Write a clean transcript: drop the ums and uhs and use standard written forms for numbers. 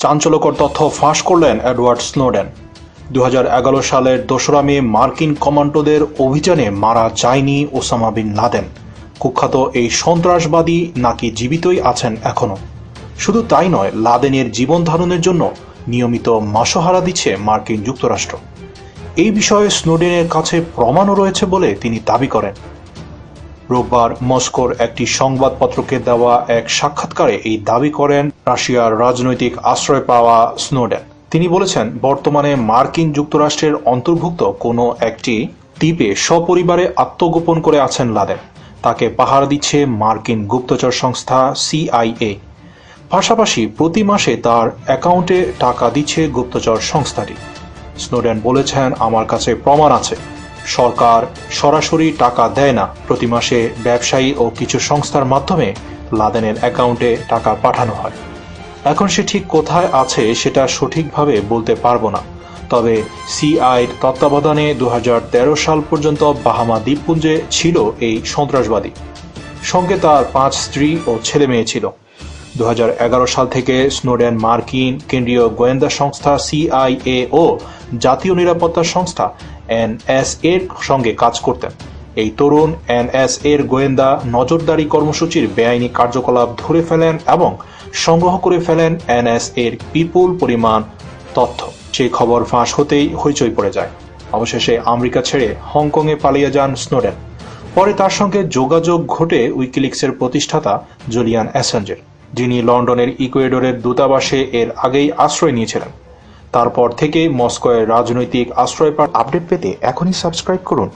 চাঞ্চল্যকর তথ্য ফাঁস করলেন এডওয়ার্ড স্নোডেন। 2011 সালের 2রা মে মার্কিন কমান্ডোদের অভিযানে মারা যায়নি ওসামা বিন লাদেন। কুখ্যাত এই সন্ত্রাসবাদী নাকি জীবিতই আছেন এখনো। শুধু তাই নয়, লাদেনের জীবন ধারণের জন্য নিয়মিত মাসোহারা দিচ্ছে মার্কিন যুক্তরাষ্ট্র। এই বিষয়ে স্নোডেনের কাছে প্রমাণও রয়েছে বলে তিনি দাবি করেন। রোববার মস্কোর একটি সংবাদপত্রকে দেওয়া এক সাক্ষাৎকারে এই দাবি করেন রাশিয়ার রাজনৈতিক আশ্রয় পাওয়া স্নোডেন। তিনি বলেছেন, বর্তমানে মার্কিন যুক্তরাষ্ট্রের অন্তর্ভুক্ত কোনো একটি দ্বীপে সপরিবারে আত্মগোপন করে আছেন লাদেন। তাকে পাহারা দিচ্ছে মার্কিন গুপ্তচর সংস্থা CIA। পাশাপাশি প্রতি মাসে তার অ্যাকাউন্টে টাকা দিচ্ছে গুপ্তচর সংস্থাটি। স্নোডেন বলেছেন, আমার কাছে প্রমাণ আছে। সরকার সরাসরি টাকা দেয় না। প্রতি মাসে ব্যবসায়ী ও কিছু সংস্থার মাধ্যমে লাদেনের অ্যাকাউন্টে টাকা পাঠানো হয়। এখন সে ঠিক কোথায় আছে সেটা সঠিকভাবে বলতে পারবো না, তবে CIAর তত্ত্বাবধানে 2013 সাল পর্যন্ত বাহামা দ্বীপপুঞ্জে ছিল এই সন্ত্রাসবাদী। সঙ্গে তার 5 স্ত্রী ও ছেলে মেয়ে ছিল। 2011 সাল থেকে স্নোডেন মার্কিন কেন্দ্রীয় গোয়েন্দা সংস্থা CIA ও জাতীয় নিরাপত্তা সংস্থা NSA-র সঙ্গে কাজ করতেন। এই তরুণ NSA-র গোয়েন্দা নজরদারি কর্মসূচির বেআইনি কার্যকলাপ ধরে ফেলেন এবং সংগ্রহ করে ফেলেন NSA-র বিপুল পরিমাণ তথ্য। সেই খবর ফাঁস হতেই হইচই পড়ে যায়। অবশেষে আমেরিকা ছেড়ে হংকংয়ে পালিয়ে যান স্নোডেন। পরে তার সঙ্গে যোগাযোগ ঘটে উইকিলিক্সের প্রতিষ্ঠাতা জুলিয়ান অ্যাসাঞ্জের, যিনি লন্ডনের ইকুয়েডরের দূতাবাসে এর আগেই আশ্রয় নিয়েছিলেন। তারপর থেকে মস্কোয় রাজনৈতিক আশ্রয় পাওয়ার আপডেট পেতে এখনই সাবস্ক্রাইব করুন।